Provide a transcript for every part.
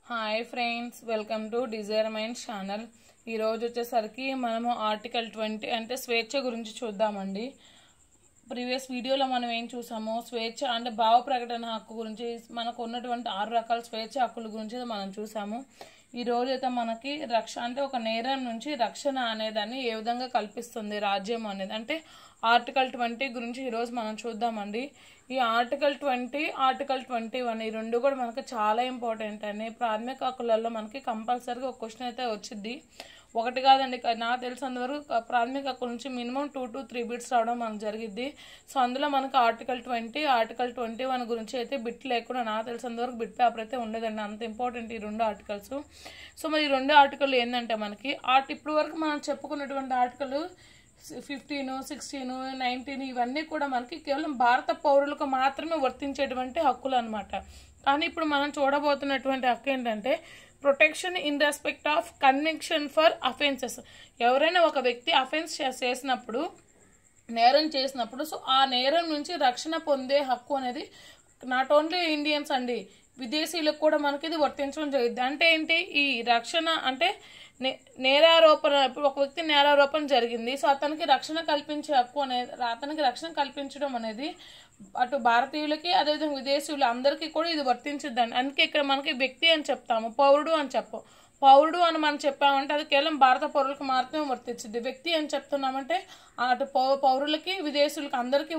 Hi friends, welcome to Dzire mind channel. ఈరోజు వచ్చేసరికి మనము ఆర్టికల్ 20 అంటే స్వేచ్ఛ గురించి చూద్దామండి. ప్రీవియస్ వీడియోలో మనం ఏం చూసామో స్వేచ్ఛ అంటే భావ ప్రకటన హక్కు గురించి, మనకు ఉన్నటువంటి 6 రకాల స్వేచ్ఛ హక్కుల గురించి మనం చూసాము. ఈ రోజు అయితే మనకి అంటే ఒక నేరం నుంచి రక్షణ అనేదాన్ని ఏ విధంగా కల్పిస్తుంది రాజ్యం అనేది, అంటే ఆర్టికల్ 20 గురించి ఈరోజు మనం చూద్దామండి. ఈ ఆర్టికల్ 20, ఆర్టికల్ 21 ఈ రెండు కూడా మనకి చాలా ఇంపార్టెంట్ అండి. ప్రాథమిక హక్కులలో మనకి కంపల్సరీగా ఒక క్వశ్చన్ అయితే వచ్చింది. ఒకటి కాదండి, నాకు తెలిసినంతవరకు ప్రాథమిక హక్కుల నుంచి మినిమం 2 to 3 బిట్స్ రావడం మనకు జరిగింది. సో అందులో మనకి ఆర్టికల్ 20, ఆర్టికల్ 21 గురించి అయితే బిట్ లేకుండా నాకు తెలిసినంతవరకు బిట్ పేపర్ అయితే ఉండేదండి. అంత ఇంపార్టెంట్ ఈ రెండు ఆర్టికల్స్. సో మరి ఈ రెండు ఆర్టికల్ ఏంటంటే మనకి ఇప్పుడు వరకు మనం చెప్పుకున్నటువంటి ఆర్టికల్ 15, 16, 19 ఇవన్నీ కూడా మనకి కేవలం భారత పౌరులకు మాత్రమే వర్తించేటువంటి హక్కులు అనమాట. కానీ ఇప్పుడు మనం చూడబోతున్నటువంటి హక్కు ఏంటంటే protection in respect of conviction for offences. ఎవరైనా ఒక వ్యక్తి అఫెన్స్ చేసినప్పుడు, నేరం చేసినప్పుడు, సో ఆ నేరం నుంచి రక్షణ పొందే హక్కు అనేది నాట్ ఓన్లీ ఇండియన్స్ అండి, విదేశీయులకు కూడా మనకి ఇది వర్తించడం జరిగింది. అంటే ఏంటి ఈ రక్షణ అంటే నేరారోపణ, ఇప్పుడు ఒక వ్యక్తి నేరారోపణ జరిగింది, సో అతనికి రక్షణ కల్పించే హక్కు అనేది, అతనికి రక్షణ కల్పించడం అనేది అటు భారతీయులకి అదేవిధంగా విదేశీయులు అందరికీ కూడా ఇది వర్తించుద్దండి. అందుకే ఇక్కడ మనకి వ్యక్తి అని చెప్తాము, పౌరుడు అని చెప్పం. పౌరుడు అని మనం చెప్పామంటే అది కేవలం భారత పౌరులకు మాత్రమే వర్తించింది. వ్యక్తి అని చెప్తున్నామంటే అటు పౌరులకి విదేశీయులకి అందరికీ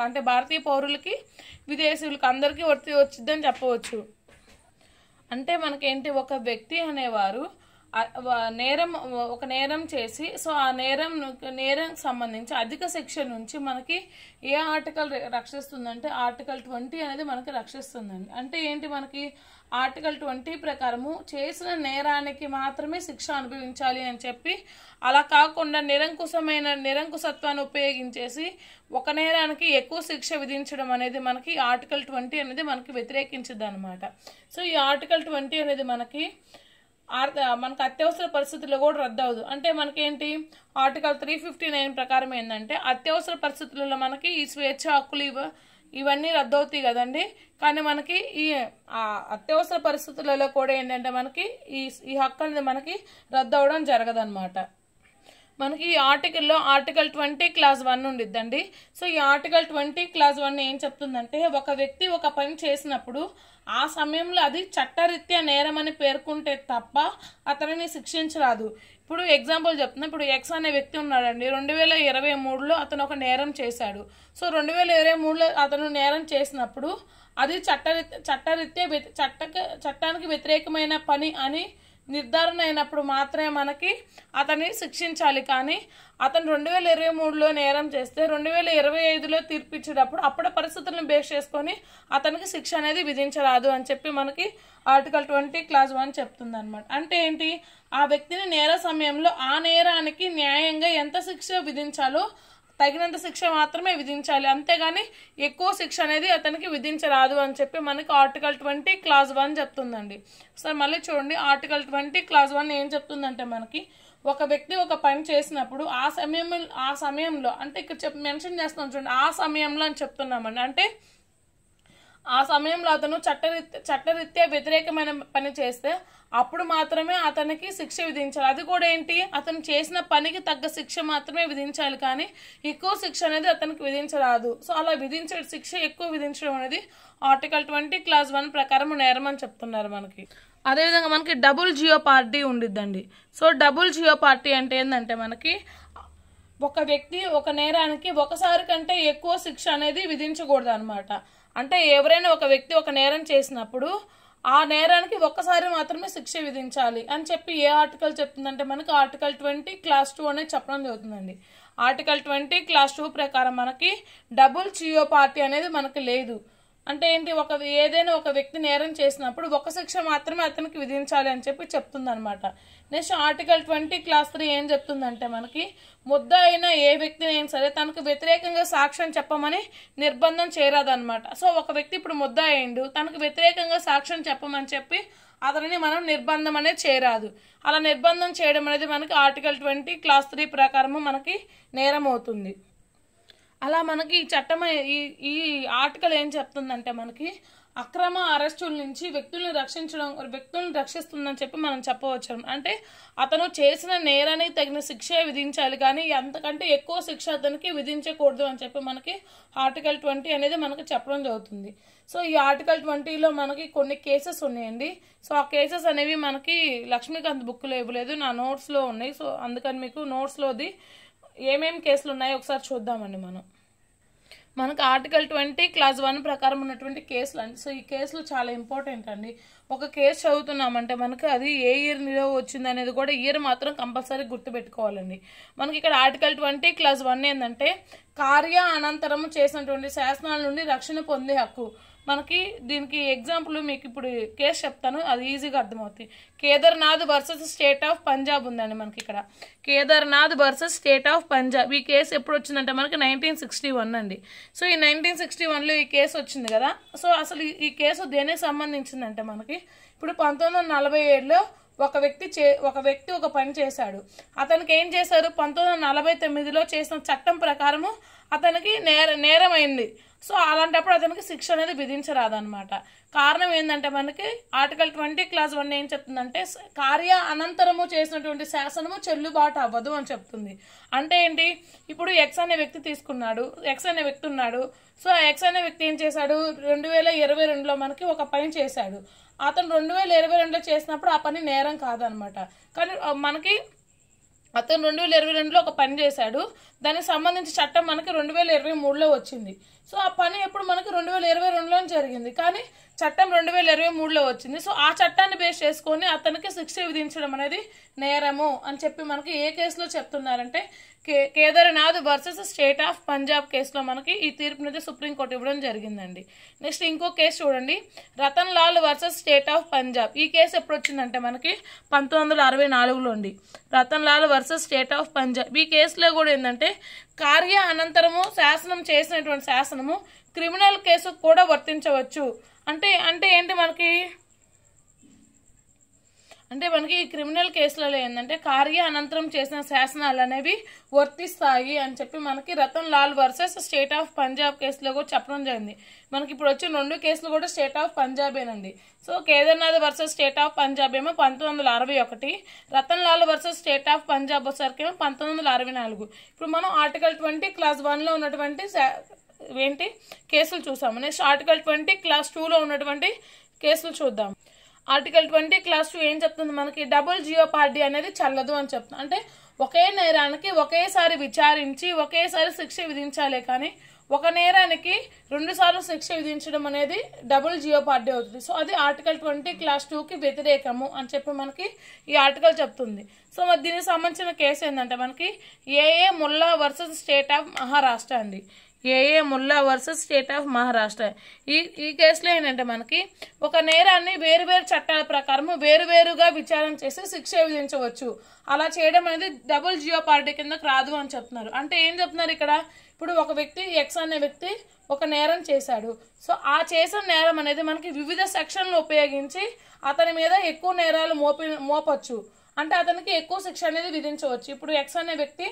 అంటే భారతీయ పౌరులకి విదేశీయులకి అందరికీ వచ్చిద్దని చెప్పవచ్చు. అంటే మనకేంటి, ఒక వ్యక్తి అనేవారు ఒక నేరం చేసి, సో ఆ నేరం సంబంధించి అధిక శిక్ష నుంచి మనకి ఏ ఆర్టికల్ రక్షిస్తుందంటే ఆర్టికల్ 20 అనేది మనకి రక్షిస్తుందండి. అంటే ఏంటి, మనకి ఆర్టికల్ 20 ప్రకారము చేసిన నేరానికి మాత్రమే శిక్ష అనుభవించాలి అని చెప్పి, అలా కాకుండా నిరంకుశత్వాన్ని ఉపయోగించేసి ఒక నేరానికి ఎక్కువ శిక్ష విధించడం అనేది మనకి ఆర్టికల్ 20 అనేది మనకి వ్యతిరేకించదు అనమాట. సో ఈ ఆర్టికల్ 20 అనేది మనకి అత్యవసర పరిస్థితుల్లో కూడా రద్దు అవ్వదు. అంటే మనకేంటి ఆర్టికల్ 359 ప్రకారం ఏంటంటే అత్యవసర పరిస్థితులలో మనకి ఈ స్వేచ్ఛ హక్కులు ఇవన్నీ రద్దు అవుతాయి కదండి. కానీ మనకి ఈ అత్యవసర పరిస్థితులలో కూడా ఏంటంటే మనకి ఈ హక్కు అనేది మనకి రద్దు అవడం జరగదన్నమాట. మనకి ఈ ఆర్టికల్లో ఆర్టికల్ 20 క్లాస్ 1 ఉండిద్దండి. సో ఈ ఆర్టికల్ 20 క్లాస్ 1 ఏం చెప్తుందంటే ఒక వ్యక్తి ఒక పని చేసినప్పుడు ఆ సమయంలో అది చట్టరీత్యా నేరం అని పేర్కొంటే తప్ప అతనిని శిక్షించరాదు. ఇప్పుడు ఎగ్జాంపుల్ చెప్తున్నా, ఇప్పుడు ఎక్స్ అనే వ్యక్తి ఉన్నాడండి, 2023లో అతను ఒక నేరం చేశాడు. సో 2023లో అతను నేరం చేసినప్పుడు అది చట్టరీత్యా చట్టానికి వ్యతిరేకమైన పని అని నిర్ధారణ అయినప్పుడు మాత్రమే మనకి అతన్ని శిక్షించాలి. కానీ అతను 2023లో నేరం చేస్తే 2025లో తీర్పిచ్చేటప్పుడు అప్పటి పరిస్థితులను బేస్ చేసుకొని అతనికి శిక్ష అనేది విధించరాదు అని చెప్పి మనకి ఆర్టికల్ 20 క్లాస్ 1 చెప్తుంది అనమాట. అంటే ఏంటి, ఆ వ్యక్తిని నేర సమయంలో ఆ నేరానికి న్యాయంగా ఎంత శిక్ష విధించాలో తగినంత శిక్ష మాత్రమే విధించాలి, అంతేగాని ఎక్కువ శిక్ష అనేది అతనికి విధించరాదు అని చెప్పి మనకి ఆర్టికల్ 20 క్లాస్ 1 చెప్తుందండి. సరే మళ్ళీ చూడండి, ఆర్టికల్ 20 క్లాస్ 1 ఏం చెప్తుందంటే మనకి ఒక వ్యక్తి ఒక పని చేసినప్పుడు ఆ సమయంలో అంటే ఇక్కడ మెన్షన్ చేస్తున్నాం చూడండి, ఆ సమయంలో అని చెప్తున్నామండి. అంటే ఆ సమయంలో అతను చట్టరీత్యా వ్యతిరేకమైన పని చేస్తే అప్పుడు మాత్రమే అతనికి శిక్ష విధించాలి. అది కూడా ఏంటి, అతను చేసిన పనికి తగ్గ శిక్ష మాత్రమే విధించాలి, కానీ ఎక్కువ శిక్ష అనేది అతనికి విధించరాదు. సో అలా శిక్ష ఎక్కువ విధించడం అనేది ఆర్టికల్ 20 క్లాస్ 1 ప్రకారం నేరం అని చెప్తున్నారు మనకి. అదేవిధంగా మనకి డబుల్ జియో పార్టీ ఉండిద్దండి. సో డబుల్ జియో పార్టీ అంటే ఏంటంటే మనకి ఒక వ్యక్తి ఒక నేరానికి ఒకసారి కంటే ఎక్కువ శిక్ష అనేది విధించకూడదు అనమాట. అంటే ఎవరైనా ఒక వ్యక్తి ఒక నేరం చేసినప్పుడు ఆ నేరానికి ఒక్కసారి మాత్రమే శిక్ష విధించాలి అని చెప్పి ఏ ఆర్టికల్ చెప్తుందంటే మనకి ఆర్టికల్ 20 క్లాస్ 2 అనేది చెప్పడం జరుగుతుందండి. ఆర్టికల్ 20 క్లాస్ 2 ప్రకారం మనకి డబుల్ జియో పార్టీ అనేది మనకి లేదు. అంటే ఏంటి, ఏదైనా ఒక వ్యక్తి నేరం చేసినప్పుడు ఒక శిక్ష మాత్రమే అతనికి విధించాలి అని చెప్పి చెప్తుంది అనమాట. నెక్స్ట్ ఆర్టికల్ 20 క్లాస్ 3 ఏం చెప్తుందంటే మనకి ముద్ద అయిన ఏ వ్యక్తిని సరే తనకు వ్యతిరేకంగా సాక్ష్యం చెప్పమని నిర్బంధం చేయరాదనమాట. సో ఒక వ్యక్తి ఇప్పుడు ముద్ద అయ్యిండు, తనకు వ్యతిరేకంగా సాక్ష్యం చెప్పమని చెప్పి అతనిని మనం నిర్బంధం అనేది చేయరాదు. అలా నిర్బంధం చేయడం అనేది మనకి ఆర్టికల్ 20 క్లాస్ 3 ప్రకారము మనకి నేరం అవుతుంది. అలా మనకి ఈ చట్టం ఈ ఆర్టికల్ ఏం చెప్తుందంటే మనకి అక్రమ అరెస్టుల నుంచి వ్యక్తులను రక్షిస్తుందని చెప్పి మనం చెప్పవచ్చు. అంటే అతను చేసిన నేరానికి తగిన శిక్ష విధించాలి, కానీ అంతకంటే ఎక్కువ శిక్ష అతనికి విధించకూడదు అని చెప్పి మనకి ఆర్టికల్ 20 అనేది మనకి చెప్పడం జరుగుతుంది. సో ఈ ఆర్టికల్ 20లో మనకి కొన్ని కేసెస్ ఉన్నాయండి. సో ఆ కేసెస్ అనేవి మనకి లక్ష్మీకాంత్ బుక్లో ఇవ్వలేదు, నా నోట్స్లో ఉన్నాయి. సో అందుకని మీకు నోట్స్లోది ఏమేమి కేసులు ఉన్నాయో ఒకసారి చూద్దామండి. మనకు ఆర్టికల్ 20 క్లాస్ 1 ప్రకారం ఉన్నటువంటి కేసులు అండి. సో ఈ కేసులు చాలా ఇంపార్టెంట్ అండి. ఒక కేసు చదువుతున్నామంటే మనకు అది ఏ ఇయర్లో వచ్చింది అనేది కూడా ఇయర్ మాత్రం కంపల్సరీ గుర్తుపెట్టుకోవాలండి. మనకి ఇక్కడ ఆర్టికల్ 20 క్లాస్ 1 ఏంటంటే కార్య అనంతరం చేసినటువంటి శాసనాల నుండి రక్షణ పొందే హక్కు. మనకి దీనికి ఎగ్జాంపుల్ మీకు ఇప్పుడు కేసు చెప్తాను, అది ఈజీగా అర్థమవుతుంది. Kedarnath versus state of Punjab ఉందండి మనకి ఇక్కడ. Kedarnath versus state of Punjab ఈ కేసు ఎప్పుడు వచ్చిందంటే మనకి 1961 అండి. సో ఈ 1961లో ఈ కేసు వచ్చింది కదా. సో అసలు ఈ కేసు దేనికి సంబంధించిందంటే మనకి ఇప్పుడు 1947లో ఒక వ్యక్తి ఒక పని చేశాడు. అతనికి ఏం చేశారు, 1949లో చేసిన చట్టం ప్రకారము అతనికి నేరమైంది. సో అలాంటప్పుడు అతనికి శిక్ష అనేది విధించరాదనమాట. కారణం ఏంటంటే మనకి ఆర్టికల్ 20 క్లాస్ 1 ఏం చెప్తుందంటే కార్య అనంతరము చేసినటువంటి శాసనము చెల్లుబాటు అవ్వదు అని చెప్తుంది. అంటే ఏంటి, ఇప్పుడు ఎక్స్ అనే వ్యక్తి తీసుకున్నాడు, ఎక్స్ అనే వ్యక్తి ఉన్నాడు. సో ఆ ఎక్స్ అనే వ్యక్తి ఏం చేశాడు, 2022లో మనకి ఒక పని చేశాడు. అతను 2022లో చేసినప్పుడు ఆ పని నేరం కాదనమాట. కానీ మనకి అతను 2022లో ఒక పని చేశాడు, దానికి సంబంధించి చట్టం మనకి 2023లో వచ్చింది. సో ఆ పని ఎప్పుడు మనకి 2022లో జరిగింది, కానీ చట్టం 2023లో వచ్చింది. సో ఆ చట్టాన్ని బేస్ చేసుకొని అతనికి శిక్ష విధించడం అనేది నేరము అని చెప్పి మనకి ఏ కేసులో చెప్తున్నారంటే Kedarnath versus state of Punjab కేసులో మనకి ఈ తీర్పునైతే సుప్రీంకోర్టు ఇవ్వడం జరిగిందండి. నెక్స్ట్ ఇంకో కేసు చూడండి, Ratan Lal versus state of Punjab. ఈ కేసు ఎప్పుడు వచ్చిందంటే మనకి 1964లో అండి. Ratan Lal versus state of Punjab ఈ కేసులో కూడా ఏంటంటే కార్య అనంతరము శాసనం చేసినటువంటి శాసనము క్రిమినల్ కేసు కూడా వర్తించవచ్చు. అంటే ఏంటి మనకి ఈ క్రిమినల్ కేసులలో ఏంటంటే కార్య అనంతరం చేసిన శాసనాలు అనేవి వర్తిస్తాయి అని చెప్పి మనకి Ratan Lal versus state of Punjab కేసులో కూడా చెప్పడం జరిగింది. మనకి ఇప్పుడు వచ్చిన 2 కేసులు కూడా స్టేట్ ఆఫ్ పంజాబేనండి. So Kedarnath versus state of Punjab ఏమో 1961, Ratan Lal versus state of Punjab వచ్చేసరికి ఏమో 1964. ఇప్పుడు మనం ఆర్టికల్ 20 క్లాస్ 1లో ఉన్నటువంటి కేసులు చూసాము. నెక్స్ట్ ఆర్టికల్ 20 క్లాస్ 2లో ఉన్నటువంటి కేసులు చూద్దాం. ఆర్టికల్ 20 క్లాస్ 2 ఏం చెప్తుంది మనకి, డబుల్ జియోపార్డీ అనేది చెల్లదు అని చెప్తుంది. అంటే ఒకే నేరానికి ఒకేసారి విచారించి ఒకేసారి శిక్ష విధించాలే కానీ ఒక నేరానికి 2 సార్లు శిక్ష విధించడం అనేది డబుల్ జియోపార్డీ అవుతుంది. సో అది ఆర్టికల్ 20 క్లాస్ 2కి వ్యతిరేకము అని చెప్పి మనకి ఈ ఆర్టికల్ చెప్తుంది. సో మరి దీనికి సంబంధించిన కేసు ఏంటంటే మనకి AA Mulla versus state of Maharashtra అండి. AA Mulla versus state of Maharashtra. ఈ కేసులో ఏంటంటే మనకి ఒక నేరాన్ని వేరువేరు చట్టాల ప్రకారం వేరువేరుగా విచారణ చేసి శిక్ష విధించవచ్చు. అలా చేయడం అనేది డబుల్ జియోపార్డీ కిందకు రాదు అని చెప్తున్నారు. అంటే ఏం చెప్తున్నారు ఇక్కడ, ఇప్పుడు ఒక వ్యక్తి ఎక్స్ అనే వ్యక్తి ఒక నేరం చేశాడు. సో ఆ చేసిన నేరం అనేది మనకి వివిధ సెక్షన్లు ఉపయోగించి అతని మీద ఎక్కువ నేరాలు మోపచ్చు. అంటే అతనికి ఎక్కువ శిక్ష అనేది విధించవచ్చు. ఇప్పుడు ఎక్స్ అనే వ్యక్తి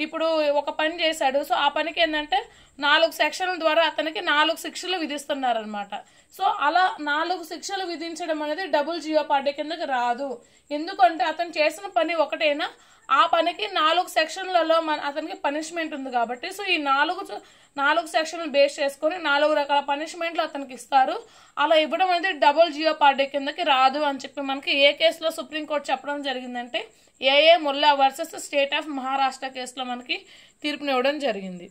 ఇప్పుడు ఒక పని చేశాడు. సో ఆ పనికి ఏంటంటే 4 సెక్షన్ల ద్వారా అతనికి 4 శిక్షలు విధిస్తున్నారనమాట. సో అలా 4 శిక్షలు విధించడం అనేది డబుల్ జియోపార్డీ కిందకి రాదు. ఎందుకంటే అతను చేసిన పని ఒకటైనా ఆ పనికి 4 సెక్షన్లలో అతనికి పనిష్మెంట్ ఉంది కాబట్టి సో ఈ 4 సెక్షన్లు బేస్ చేసుకొని 4 రకాల పనిష్మెంట్లు అతనికి ఇస్తారు. అలా ఇవ్వడం అనేది డబుల్ జియోపార్డీ కిందకి రాదు అని చెప్పి మనకి ఏ కేసులో సుప్రీంకోర్టు చెప్పడం జరిగిందంటే AA Mulla versus state of Maharashtra కేసులో మనకి తీర్పునివ్వడం జరిగింది.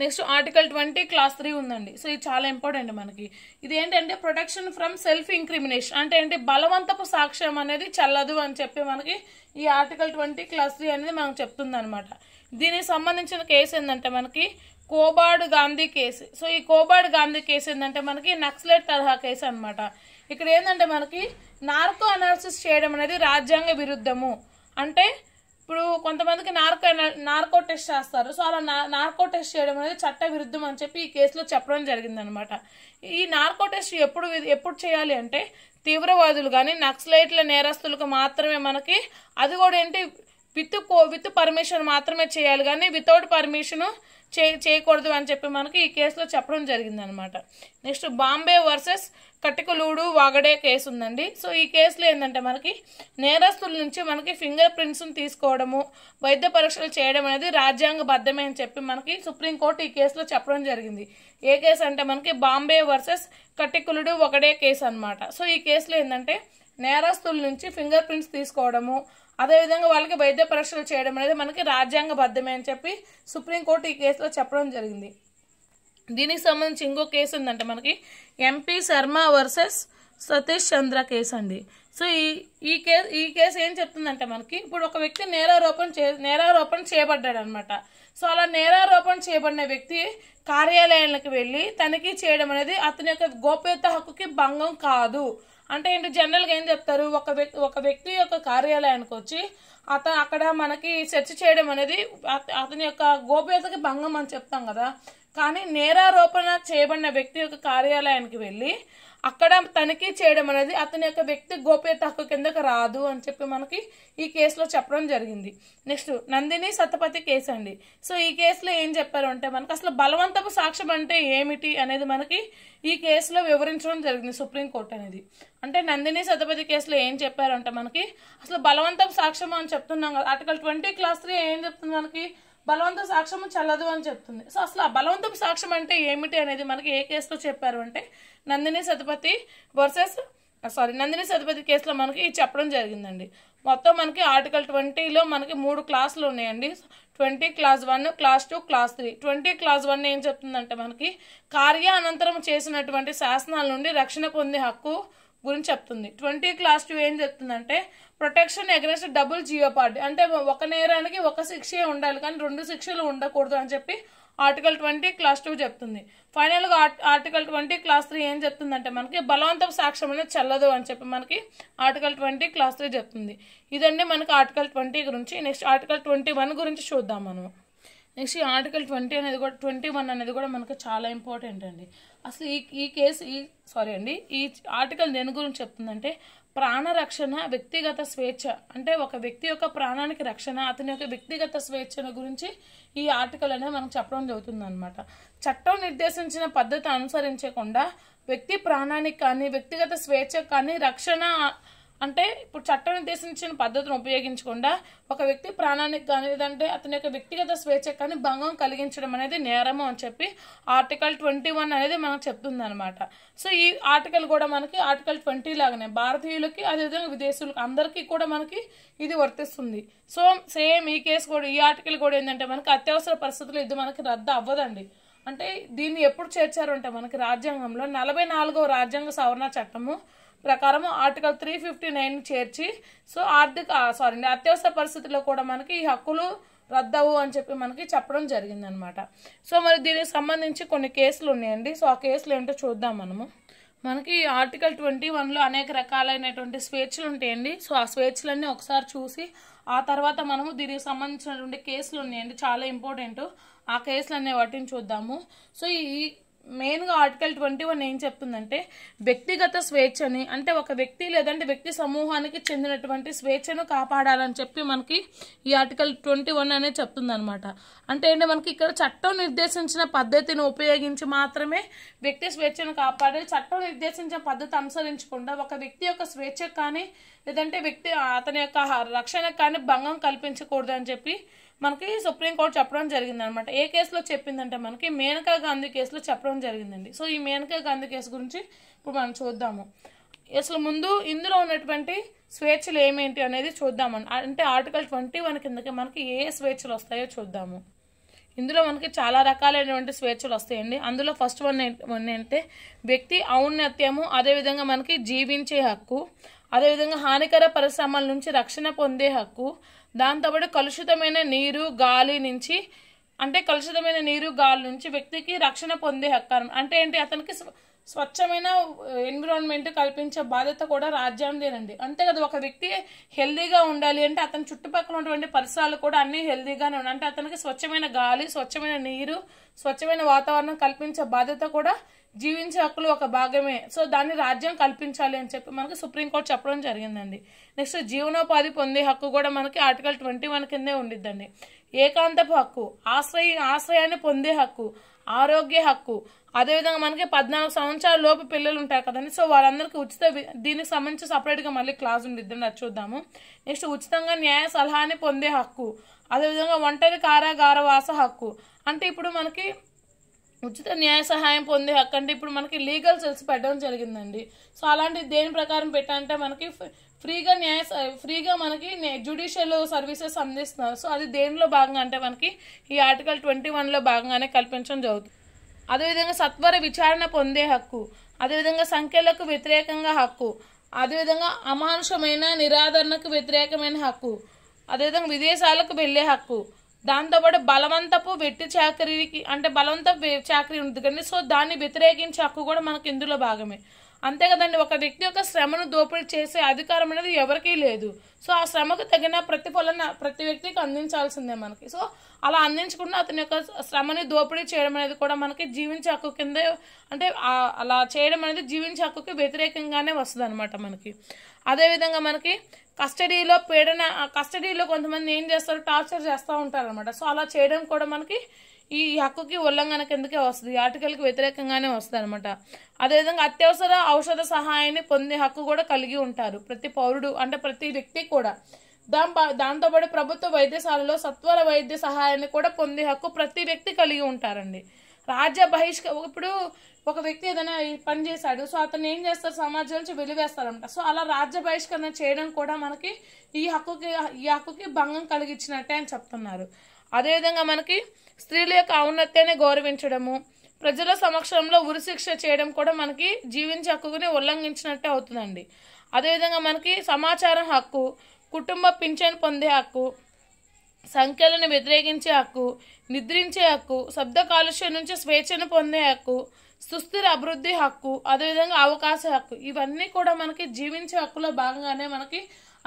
నెక్స్ట్ ఆర్టికల్ 20 క్లాస్ 3 ఉందండి. సో ఇది చాలా ఇంపార్టెంట్ మనకి. ఇది ఏంటంటే ప్రొటెక్షన్ ఫ్రమ్ సెల్ఫ్ ఇంక్రిమినేషన్. అంటే ఏంటి, బలవంతపు సాక్ష్యం అనేది చెల్లదు అని చెప్పి మనకి ఈ ఆర్టికల్ 20 క్లాస్ 3 అనేది మనకు చెప్తుంది అనమాట. దీనికి సంబంధించిన కేసు ఏంటంటే మనకి కోబాడ్ గాంధీ కేసు. సో ఈ కోబాడ్ గాంధీ కేసు ఏంటంటే మనకి నక్సలైట్ తరహా కేసు అనమాట. ఇక్కడ ఏంటంటే మనకి నార్కో అనాలిసిస్ చేయడం అనేది రాజ్యాంగ విరుద్ధము. అంటే ఇప్పుడు కొంతమందికి నార్కో టెస్ట్ చేస్తారు. సో అలా నార్కో టెస్ట్ చేయడం అనేది చట్ట విరుద్ధం అని చెప్పి ఈ కేసులో చెప్పడం జరిగిందనమాట. ఈ నార్కో టెస్ట్ ఎప్పుడు చేయాలి అంటే తీవ్రవాదులు కానీ నక్సలైట్ల నేరస్తులకు మాత్రమే మనకి, అది కూడా ఏంటి విత్ పర్మిషన్ మాత్రమే చేయాలి, కానీ వితౌట్ పర్మిషన్ చేయకూడదు అని చెప్పి మనకి ఈ కేసులో చెప్పడం జరిగిందనమాట. నెక్స్ట్ బాంబే వర్సెస్ కటికలూడు వాగడే కేసు ఉందండి. సో ఈ కేసులో ఏంటంటే మనకి నేరస్తుల నుంచి మనకి ఫింగర్ ప్రింట్స్ని తీసుకోవడము, వైద్య పరీక్షలు చేయడం అనేది రాజ్యాంగబద్ధమే అని చెప్పి మనకి సుప్రీంకోర్టు ఈ కేసులో చెప్పడం జరిగింది. ఏ కేసు అంటే మనకి బాంబే వర్సెస్ కటికలుడు ఒకడే కేసు అనమాట. సో ఈ కేసులో ఏంటంటే నేరస్తుల నుంచి ఫింగర్ ప్రింట్స్ తీసుకోవడము, అదేవిధంగా వాళ్ళకి వైద్య పరీక్షలు చేయడం అనేది మనకి రాజ్యాంగబద్ధమే అని చెప్పి సుప్రీంకోర్టు ఈ కేసులో చెప్పడం జరిగింది. దీనికి సంబంధించి ఇంకో కేసు ఉందంటే మనకి ఎంపీ శర్మ వర్సెస్ సతీష్ చంద్ర కేసు అండి. సో ఈ కేసు ఏం చెప్తుందంటే మనకి ఇప్పుడు ఒక వ్యక్తి నేరారోపణ చేయబడ్డాడు అనమాట. సో అలా నేరారోపణ చేయబడిన వ్యక్తి కార్యాలయాలకు వెళ్ళి తనిఖీ చేయడం అనేది అతని యొక్క గోప్యత హక్కుకి భంగం కాదు. అంటే ఏంటి, జనరల్గా ఏం చెప్తారు, ఒక వ్యక్తి యొక్క కార్యాలయానికి వచ్చి అక్కడ మనకి సెర్చ్ చేయడం అనేది అతని యొక్క గోప్యతకి భంగం అని చెప్తాం కదా. కానీ నేరారోపణ చేయబడిన వ్యక్తి యొక్క కార్యాలయానికి వెళ్ళి అక్కడ తనిఖీ చేయడం అనేది అతని యొక్క వ్యక్తి గోప్యత హక్కు కిందకి రాదు అని చెప్పి మనకి ఈ కేసులో చెప్పడం జరిగింది. నెక్స్ట్ నందిని సతపతి కేసు అండి. సో ఈ కేసులో ఏం చెప్పారు అంటే మనకి అసలు బలవంతపు సాక్ష్యం అంటే ఏమిటి అనేది మనకి ఈ కేసులో వివరించడం జరిగింది సుప్రీంకోర్టు అనేది. అంటే నందిని సతపతి కేసులో ఏం చెప్పారు అంటే మనకి అసలు బలవంతపు సాక్ష్యం అని చెప్తున్నాం కదా. ఆర్టికల్ 20 క్లాస్ 3 ఏం చెప్తుంది మనకి, బలవంత సాక్ష్యం చెల్లదు అని చెప్తుంది. సో అసలు ఆ బలవంతపు సాక్ష్యం అంటే ఏమిటి అనేది మనకి ఏ కేసులో చెప్పారు అంటే నందిని సతపతి కేసులో మనకి చెప్పడం జరిగిందండి. మొత్తం మనకి ఆర్టికల్ 20లో మనకి 3 క్లాసులు ఉన్నాయండి. 20 క్లాస్ 1, క్లాస్ 2, క్లాస్ 3. 20 క్లాస్ 1 ఏం చెప్తుందంటే మనకి కార్యానంతరం చేసినటువంటి శాసనాల నుండి రక్షణ పొందే హక్కు గురించి చెప్తుంది. 20 క్లాస్ 2 ఏం చెప్తుందంటే ప్రొటెక్షన్ అగెన్స్ట్ డబుల్ జియోపార్డీ, అంటే ఒక నేరానికి ఒక శిక్షే ఉండాలి కానీ 2 శిక్షలు ఉండకూడదు అని చెప్పి ఆర్టికల్ 20 క్లాస్ 2 చెప్తుంది. ఫైనల్గా ఆర్టికల్ 20 క్లాస్ 3 ఏం చెప్తుందంటే మనకి బలవంతపు సాక్ష్యం అనేది చెల్లదు అని చెప్పి మనకి ఆర్టికల్ 20 క్లాస్ 3 చెప్తుంది. ఇదండి మనకి ఆర్టికల్ 20 గురించి. నెక్స్ట్ ఆర్టికల్ 21 గురించి చూద్దాం మనం. నెక్స్ట్ ఈ ఆర్టికల్ 21 అనేది కూడా మనకి చాలా ఇంపార్టెంట్ అండి. అసలు ఈ ఆర్టికల్ దేని గురించి చెప్తుందంటే ప్రాణరక్షణ, వ్యక్తిగత స్వేచ్ఛ, అంటే ఒక వ్యక్తి యొక్క ప్రాణానికి రక్షణ, అతని యొక్క వ్యక్తిగత స్వేచ్ఛను గురించి ఈ ఆర్టికల్ అనేది మనకు చెప్పడం జరుగుతుంది అనమాట. చట్టం నిర్దేశించిన పద్ధతి అనుసరించకుండా వ్యక్తి ప్రాణానికి కానీ వ్యక్తిగత స్వేచ్ఛకు కానీ రక్షణ, అంటే ఇప్పుడు చట్టం నిర్దేశించిన పద్ధతిని ఉపయోగించకుండా ఒక వ్యక్తి ప్రాణానికి కానీ లేదంటే అతని యొక్క వ్యక్తిగత స్వేచ్ఛకు కానీ భంగం కలిగించడం అనేది నేరము అని చెప్పి ఆర్టికల్ 21 అనేది మనకు చెప్తుంది అనమాట. సో ఈ ఆర్టికల్ కూడా మనకి ఆర్టికల్ 20 లాగానే భారతీయులకి అదేవిధంగా విదేశీయులకి అందరికీ కూడా మనకి ఇది వర్తిస్తుంది. సో సేమ్ ఈ కేసు కూడా, ఈ ఆర్టికల్ కూడా ఏంటంటే మనకి అత్యవసర పరిస్థితులు ఇది మనకి రద్దు అవ్వదండి. అంటే దీన్ని ఎప్పుడు చేర్చారు అంటే మనకి రాజ్యాంగంలో 44వ రాజ్యాంగ సవరణ చట్టము ప్రకారం ఆర్టికల్ 359 చేర్చి సో అత్యవసర పరిస్థితుల్లో కూడా మనకి ఈ హక్కులు రద్దవు అని చెప్పి మనకి చెప్పడం జరిగిందనమాట. సో మరి దీనికి సంబంధించి కొన్ని కేసులు ఉన్నాయండి. సో ఆ కేసులు ఏంటో చూద్దాం మనము. మనకి ఆర్టికల్ 21లో అనేక రకాలైనటువంటి స్వేచ్ఛలు ఉంటాయండి. సో ఆ స్వేచ్ఛలన్నీ ఒకసారి చూసి ఆ తర్వాత మనము దీనికి సంబంధించినటువంటి కేసులు ఉన్నాయండి, చాలా ఇంపార్టెంట్. ఆ కేసులన్నీ వాటిని చూద్దాము. సో ఈ మెయిన్గా ఆర్టికల్ 21 ఏం చెప్తుందంటే వ్యక్తిగత స్వేచ్ఛని, అంటే ఒక వ్యక్తి లేదంటే వ్యక్తి సమూహానికి చెందినటువంటి స్వేచ్ఛను కాపాడాలని చెప్పి మనకి ఈ ఆర్టికల్ 21 అనేది చెప్తుంది అనమాట. అంటే ఏంటి, మనకి ఇక్కడ చట్టం నిర్దేశించిన పద్ధతిని ఉపయోగించి మాత్రమే వ్యక్తి స్వేచ్ఛను కాపాడే, చట్టం నిర్దేశించిన పద్ధతి అనుసరించకుండా ఒక వ్యక్తి యొక్క స్వేచ్ఛకు కానీ లేదంటే అతని యొక్క రక్షణకు కానీ భంగం కల్పించకూడదు అని చెప్పి మనకి సుప్రీంకోర్టు చెప్పడం జరిగింది అనమాట. ఏ కేసులో చెప్పిందంటే మనకి మేనకా గాంధీ కేసులో చెప్పడం జరిగిందండి. సో ఈ మేనకా గాంధీ కేసు గురించి ఇప్పుడు మనం చూద్దాము. అసలు ముందు ఇందులో ఉన్నటువంటి స్వేచ్ఛలు ఏమేంటి అనేది చూద్దామని, అంటే ఆర్టికల్ 21 కిందకి మనకి ఏ స్వేచ్ఛలు వస్తాయో చూద్దాము. ఇందులో మనకి చాలా రకాలైనటువంటి స్వేచ్ఛలు వస్తాయండి. అందులో ఫస్ట్ వన్ ఏంటంటే వ్యక్తి ఔన్నత్యము, అదేవిధంగా మనకి జీవించే హక్కు, అదేవిధంగా హానికర పరిశ్రమల నుంచి రక్షణ పొందే హక్కు, దాంతోపాటు కలుషితమైన నీరు గాలి నుంచి వ్యక్తికి రక్షణ పొందే హక్కు. అంటే ఏంటి, అతనికి స్వచ్ఛమైన ఎన్విరాన్మెంట్ కల్పించే బాధ్యత కూడా రాజ్యాంగదేనండి. అంతే కదా, ఒక వ్యక్తి హెల్దీగా ఉండాలి అంటే అతని చుట్టుపక్కల ఉన్నటువంటి పరిసరాలు కూడా అన్ని హెల్దీగానే ఉండాలి. అంటే అతనికి స్వచ్ఛమైన గాలి, స్వచ్ఛమైన నీరు, స్వచ్ఛమైన వాతావరణం కల్పించే బాధ్యత కూడా జీవించే హక్కులు ఒక భాగమే. సో దాన్ని రాజ్యం కల్పించాలి అని చెప్పి మనకి సుప్రీంకోర్టు చెప్పడం జరిగిందండి. నెక్స్ట్ జీవనోపాధి పొందే హక్కు కూడా మనకి ఆర్టికల్ 21 కిందే ఉండిద్దండి. ఏకాంతపు హక్కు, ఆశ్రయాన్ని పొందే హక్కు, ఆరోగ్య హక్కు, అదేవిధంగా మనకి 14 సంవత్సరాల లోపు పిల్లలు ఉంటారు కదండి. సో వాళ్ళందరికీ దీనికి సంబంధించి సపరేట్గా మళ్ళీ క్లాస్ ఉండిద్దండి, అది చూద్దాము. నెక్స్ట్ ఉచితంగా న్యాయ సలహాని పొందే హక్కు, అదేవిధంగా ఒంటరి కారాగారవాస హక్కు. అంటే ఇప్పుడు మనకి ఉచిత న్యాయ సహాయం పొందే హక్కు అంటే ఇప్పుడు మనకి లీగల్ సెల్స్ పెట్టడం జరిగిందండి. సో అలాంటి దేని ప్రకారం పెట్టాలంటే మనకి ఫ్రీగా మనకి జ్యుడిషియల్ సర్వీసెస్ అందిస్తున్నారు. సో అది దేనిలో భాగంగా అంటే మనకి ఈ ఆర్టికల్ 21లో భాగంగానే కల్పించడం జరుగుతుంది. అదేవిధంగా సత్వర విచారణ పొందే హక్కు, అదేవిధంగా సంఖ్యలకు వ్యతిరేకంగా హక్కు, అదేవిధంగా అమానుషమైన నిరాదరణకు వ్యతిరేకమైన హక్కు, అదేవిధంగా విదేశాలకు వెళ్లే హక్కు, దాంతోపాటు బలవంతపు వెట్టి చాకరీకి అంటే బలవంతపు చాకరీ ఉంటుంది కానీ సో దాన్ని వ్యతిరేకించే హక్కు కూడా మనకి ఇందులో భాగమే. అంతే కదండి, ఒక వ్యక్తి యొక్క శ్రమను దోపిడీ చేసే అధికారం అనేది ఎవరికీ లేదు. సో ఆ శ్రమకు తగిన ప్రతిఫలన ప్రతి వ్యక్తికి అందించాల్సిందే మనకి. సో అలా అందించకుండా అతని యొక్క శ్రమని దోపిడీ చేయడం అనేది కూడా మనకి జీవించే హక్కు కిందే, అంటే అలా చేయడం అనేది జీవించే హక్కుకి వ్యతిరేకంగానే వస్తుంది అనమాట మనకి. అదేవిధంగా మనకి కస్టడీలో కొంతమంది ఏం చేస్తారు, టార్చర్ చేస్తూ ఉంటారు అనమాట. సో అలా చేయడం కూడా మనకి ఈ హక్కుకి ఉల్లంఘన కిందకే వస్తుంది, ఆర్టికల్కి వ్యతిరేకంగానే వస్తుంది అనమాట. అదేవిధంగా అత్యవసర ఔషధ సహాయాన్ని పొందే హక్కు కూడా కలిగి ఉంటారు ప్రతి పౌరుడు, అంటే ప్రతి వ్యక్తి కూడా. దాంతోపాటు ప్రభుత్వ వైద్యశాలలో సత్వర వైద్య సహాయాన్ని కూడా పొందే హక్కు ప్రతి వ్యక్తి కలిగి ఉంటారండి. ఇప్పుడు ఒక వ్యక్తి ఏదైనా పని చేశాడు, సో అతను ఏం చేస్తారు, సమాజం నుంచి వెలివేస్తారంట. సో అలా రాజ్య బహిష్కరణ చేయడం కూడా మనకి ఈ హక్కుకి భంగం కలిగించినట్టే అని చెప్తున్నారు. అదేవిధంగా మనకి స్త్రీల యొక్క ఔన్నత్యాన్ని గౌరవించడము, ప్రజల సమక్షంలో ఉరిశిక్ష చేయడం కూడా మనకి జీవించే హక్కుని ఉల్లంఘించినట్టే అవుతుందండి. అదేవిధంగా మనకి సమాచారం హక్కు, కుటుంబ పింఛన్ పొందే హక్కు, సంఖ్యలను వ్యతిరేకించే హక్కు, నిద్రించే హక్కు, శబ్ద కాలుష్యం నుంచి స్వేచ్ఛను పొందే హక్కు, సుస్థిర అభివృద్ధి హక్కు, అదేవిధంగా అవకాశ హక్కు, ఇవన్నీ కూడా మనకి జీవించే హక్కులో భాగంగానే మనకి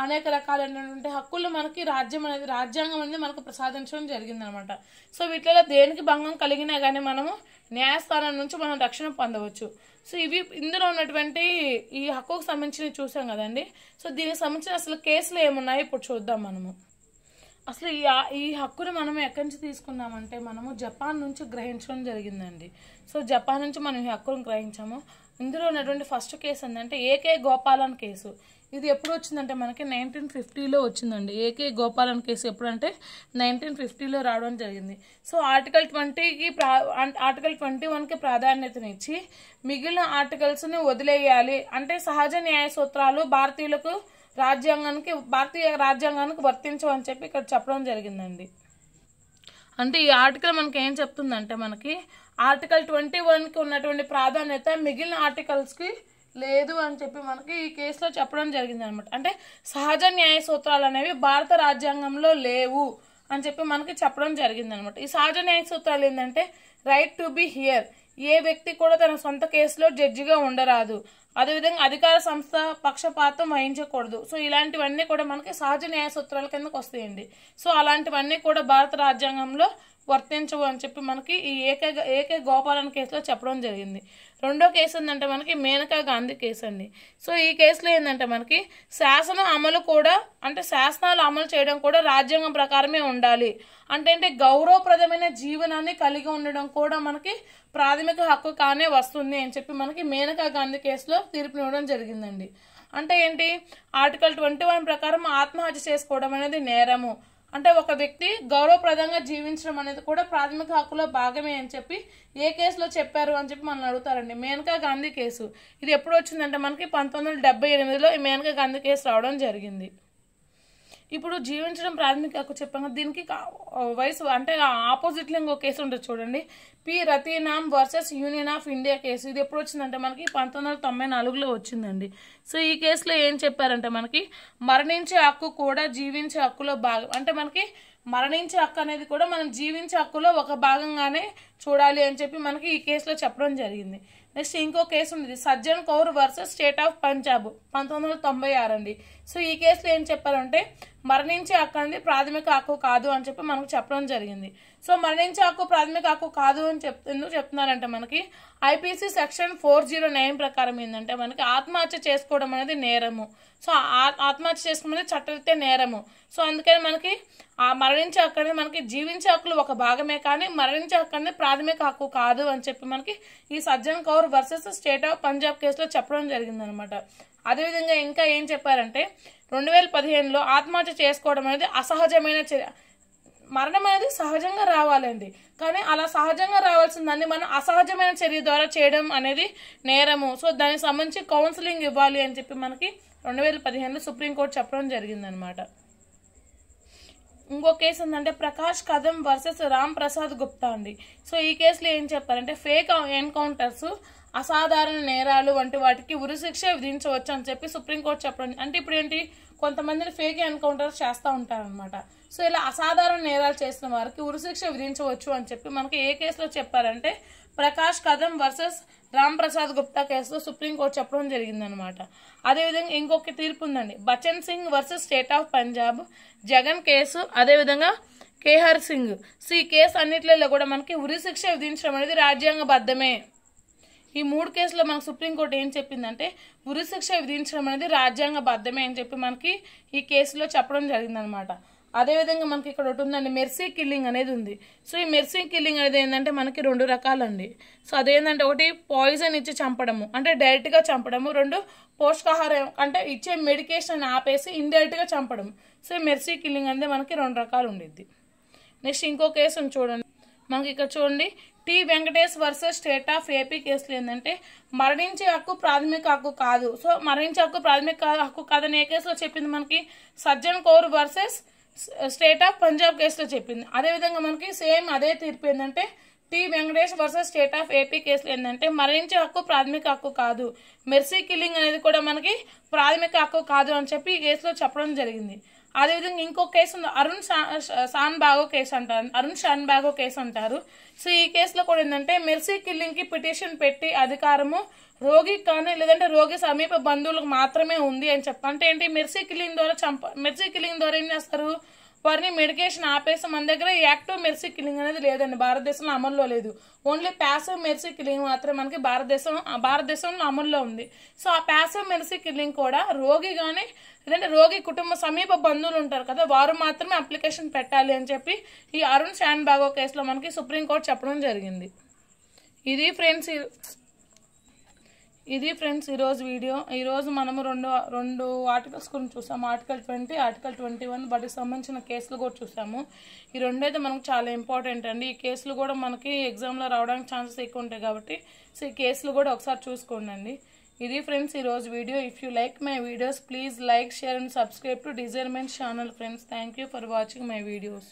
అనేక రకాలైనటువంటి హక్కులు మనకి రాజ్యాంగం అనేది మనకు ప్రసాదించడం జరిగిందనమాట. సో వీటిలో దేనికి భంగం కలిగినా కానీ మనము న్యాయస్థానం నుంచి మనం రక్షణ పొందవచ్చు. సో ఇవి ఇందులో ఉన్నటువంటి ఈ హక్కుకు సంబంధించి చూసాం కదండి. సో దీనికి సంబంధించిన అసలు కేసులు ఏమున్నాయో ఇప్పుడు చూద్దాం మనము. అసలు ఈ హక్కుని మనం ఎక్కడి నుంచి తీసుకున్నామంటే మనము జపాన్ నుంచి గ్రహించడం జరిగిందండి. సో జపాన్ నుంచి మనం ఈ హక్కును గ్రహించాము. ఇందులో ఉన్నటువంటి ఫస్ట్ కేసు ఏంటంటే ఏకే గోపాలన్ కేసు. ఇది ఎప్పుడు వచ్చిందంటే మనకి 1950లో వచ్చిందండి. ఏకే గోపాలన్ కేసు ఎప్పుడంటే 1950లో రావడం జరిగింది. సో ఆర్టికల్ 21కి ప్రాధాన్యతనిచ్చి మిగిలిన ఆర్టికల్స్ని వదిలేయాలి, అంటే సహజ న్యాయ సూత్రాలు భారతీయ రాజ్యాంగానికి వర్తించవని చెప్పి ఇక్కడ చెప్పడం జరిగిందండి. అంటే ఈ ఆర్టికల్ మనకి ఏం చెప్తుందంటే మనకి ఆర్టికల్ 21కి ఉన్నటువంటి ప్రాధాన్యత మిగిలిన ఆర్టికల్స్కి లేదు అని చెప్పి మనకి ఈ కేసులో చెప్పడం జరిగింది అనమాట. అంటే సహజ న్యాయ సూత్రాలు అనేవి భారత రాజ్యాంగంలో లేవు అని చెప్పి మనకి చెప్పడం జరిగింది అనమాట. ఈ సహజ న్యాయ సూత్రాలు ఏంటంటే రైట్ టు బి హియర్, ఏ వ్యక్తి కూడా తన సొంత కేసులో జడ్జిగా ఉండరాదు, అదేవిధంగా అధికార సంస్థ పక్షపాతం వహించకూడదు. సో ఇలాంటివన్నీ కూడా మనకి సహజ న్యాయ సూత్రాల కిందకు వస్తాయండి. సో అలాంటివన్నీ కూడా భారత రాజ్యాంగంలో వర్తించవు అని చెప్పి మనకి ఈ ఏకే గోపాలన్ కేసులో చెప్పడం జరిగింది. రెండో కేసు ఏంటంటే మనకి మేనకా గాంధీ కేసు అండి. సో ఈ కేసులో ఏంటంటే మనకి శాసనం అమలు కూడా, అంటే శాసనాలు అమలు చేయడం కూడా రాజ్యాంగం ప్రకారమే ఉండాలి, అంటే గౌరవప్రదమైన జీవనాన్ని కలిగి ఉండడం కూడా మనకి ప్రాథమిక హక్కు కానే వస్తుంది అని చెప్పి మనకి మేనకా గాంధీ కేసులో తీర్పునివ్వడం జరిగిందండి. అంటే ఏంటి, ఆర్టికల్ 21 ప్రకారం ఆత్మహత్య చేసుకోవడం అనేది నేరము, అంటే ఒక వ్యక్తి గౌరవప్రదంగా జీవించడం అనేది కూడా ప్రాథమిక హక్కులో భాగమే అని చెప్పి ఏ కేసులో చెప్పారు అని చెప్పి మనం అడుగుతారండి. మేనకా గాంధీ కేసు ఇది ఎప్పుడు వచ్చిందంటే మనకి 1978లో ఈ మేనకా గాంధీ కేసు రావడం జరిగింది. ఇప్పుడు జీవించడం ప్రాథమిక హక్కు చెప్పాము, దీనికి వయసు అంటే ఆపోజిట్లో ఇంకో కేసు ఉంటుంది చూడండి, P Rathinam versus union of India case. ఇది ఎప్పుడు వచ్చిందంటే మనకి 1994లో వచ్చిందండి. సో ఈ కేసులో ఏం చెప్పారంటే మనకి మరణించే హక్కు కూడా జీవించే హక్కులో భాగం, అంటే మనకి మరణించే హక్కు అనేది కూడా మనం జీవించే హక్కులో ఒక భాగంగానే చూడాలి అని చెప్పి మనకి ఈ కేసులో చెప్పడం జరిగింది. నెక్స్ట్ ఇంకో కేసు ఉంది, Sajjan Kaur versus state of Punjab 1996 అండి. సో ఈ కేసులో ఏం చెప్పారంటే మరణించే హక్కు అనేది ప్రాథమిక హక్కు కాదు అని చెప్పి మనకు చెప్పడం జరిగింది. సో మరణించే హక్కు ప్రాథమిక హక్కు కాదు అని ఎందుకు చెప్తున్నారంటే మనకి ఐపీసీ సెక్షన్ 409 ప్రకారం ఏంటంటే మనకి ఆత్మహత్య చేసుకోవడం అనేది నేరము. సో ఆత్మహత్య చేసుకునేది చట్టరీత్యా నేరము. సో అందుకని మనకి ఆ మరణించే హక్కు అనేది మనకి జీవించే హక్కులు ఒక భాగమే, కానీ మరణించే హక్కు అనేది ప్రాథమిక హక్కు కాదు అని చెప్పి మనకి ఈ Sajjan Kaur versus state of Punjab కేసులో చెప్పడం జరిగింది అనమాట. అదేవిధంగా ఇంకా ఏం చెప్పారంటే 2015లో ఆత్మహత్య చేసుకోవడం అనేది అసహజమైన చర్య. మరణం అనేది సహజంగా రావాలండి, కానీ అలా సహజంగా రావాల్సిన దాన్ని మనం అసహజమైన చర్య ద్వారా చేయడం అనేది నేరము. సో దానికి సంబంధించి కౌన్సిలింగ్ ఇవ్వాలి అని చెప్పి మనకి 2015లో సుప్రీంకోర్టు చెప్పడం జరిగిందనమాట. ఇంకో కేసు ఏంటంటే ప్రకాష్ కదం వర్సెస్ రామ్ ప్రసాద్ గుప్తా అండి. సో ఈ కేసులో ఏం చెప్పారంటే ఫేక్ ఎన్కౌంటర్స్, అసాధారణ నేరాలు వంటి వాటికి ఉరిశిక్ష విధించవచ్చు అని చెప్పి సుప్రీంకోర్టు చెప్పడం. అంటే ఇప్పుడు ఏంటి, కొంతమందిని ఫేక్ ఎన్కౌంటర్స్ చేస్తూ ఉంటారనమాట. సో ఇలా అసాధారణ నేరాలు చేసిన వారికి ఉరిశిక్ష విధించవచ్చు అని చెప్పి మనకి ఏ కేసులో చెప్పారంటే ప్రకాష్ కదం వర్సెస్ రామ్ ప్రసాద్ గుప్తా కేసులో సుప్రీంకోర్టు చెప్పడం జరిగిందనమాట. అదేవిధంగా ఇంకొక తీర్పు ఉందండి, Bachan Singh versus state of Punjab, Jagan case, అదేవిధంగా కేహర్ సింగ్. సో ఈ కేసు అన్నిట్లలో కూడా మనకి ఉరిశిక్ష విధించడం అనేది రాజ్యాంగబద్ధమే. ఈ 3 కేసులో మనకు సుప్రీంకోర్టు ఏం చెప్పిందంటే ఉరిశిక్ష విధించడం అనేది రాజ్యాంగబద్ధమే అని చెప్పి మనకి ఈ కేసులో చెప్పడం జరిగిందనమాట. అదేవిధంగా మనకి ఇక్కడ ఒకటి ఉందండి, మెర్సీ కిల్లింగ్ అనేది ఉంది. సో ఈ మెర్సీ కిల్లింగ్ అనేది ఏంటంటే మనకి 2 రకాలండి. సో అదేంటంటే ఒకటి పాయిజన్ ఇచ్చి చంపడము, అంటే డైరెక్ట్గా చంపడము. 2 పోషకాహారం అంటే ఇచ్చే మెడికేషన్ ఆపేసి ఇండైరెక్ట్గా చంపడం. సో ఈ మెర్సీ కిల్లింగ్ అనేది మనకి 2 రకాలు ఉండిద్ది. నెక్స్ట్ ఇంకో కేసు చూడండి, మనకి ఇక్కడ చూడండి, T Venkatesh versus state of AP కేసులు ఏంటంటే మరణించే హక్కు ప్రాథమిక హక్కు కాదు. సో మరణించే హక్కు ప్రాథమిక హక్కు కాదని ఏ కేసులో చెప్పింది మనకి Sajjan Kaur versus state of Punjab కేసులో చెప్పింది. అదేవిధంగా మనకి సేమ్ అదే తీర్పు ఏంటంటే T Venkatesh versus state of AP కేసులో ఏంటంటే మరణించే హక్కు ప్రాథమిక హక్కు కాదు, మెర్సీ కిల్లింగ్ అనేది కూడా మనకి ప్రాథమిక హక్కు కాదు అని చెప్పి ఈ కేసులో చెప్పడం జరిగింది. అదేవిధంగా ఇంకో కేసు ఉంది, అరుణ్ షాన్బాగో కేసు అంటారు. సో ఈ కేసులో కూడా ఏంటంటే మెర్సీ కిల్లింగ్ కి పిటిషన్ పెట్టి అధికారము రోగికి కానీ లేదంటే రోగి సమీప బంధువులకు మాత్రమే ఉంది అని చెప్పి. అంటే ఏంటి, మెర్సీ కిల్లింగ్ ద్వారా ఏం చేస్తారు, వారిని మెడికేషన్ ఆపేసి మన దగ్గర యాక్టివ్ మెర్సీ కిల్లింగ్ అనేది లేదండి, భారతదేశంలో అమల్లో లేదు. ఓన్లీ ప్యాసివ్ మెర్సీ కిల్లింగ్ మాత్రమే మనకి భారతదేశంలో అమల్లో ఉంది. సో ఆ ప్యాసివ్ మెర్సీ కిల్లింగ్ కూడా రోగి కానీ లేదంటే రోగి కుటుంబ సమీప బంధువులు ఉంటారు కదా, వారు మాత్రమే అప్లికేషన్ పెట్టాలి అని చెప్పి ఈ అరుణ్ షాన్బాగో కేసులో మనకి సుప్రీంకోర్టు చెప్పడం జరిగింది. ఇది ఫ్రెండ్స్ ఈరోజు వీడియో. ఈరోజు మనము రెండు ఆర్టికల్స్ గురించి చూసాము, ఆర్టికల్ 20, ఆర్టికల్ 21, వాటికి సంబంధించిన కేసులు కూడా చూసాము. ఈ 2 అయితే మనకు చాలా ఇంపార్టెంట్ అండి. ఈ కేసులు కూడా మనకి ఎగ్జామ్లో రావడానికి ఛాన్సెస్ ఎక్కువ ఉంటాయి కాబట్టి సో ఈ కేసులు కూడా ఒకసారి చూసుకోండి. ఇది ఫ్రెండ్స్ ఈరోజు video. If you like my videos please like, share and subscribe to desirement channel friends. Thank you for watching my videos.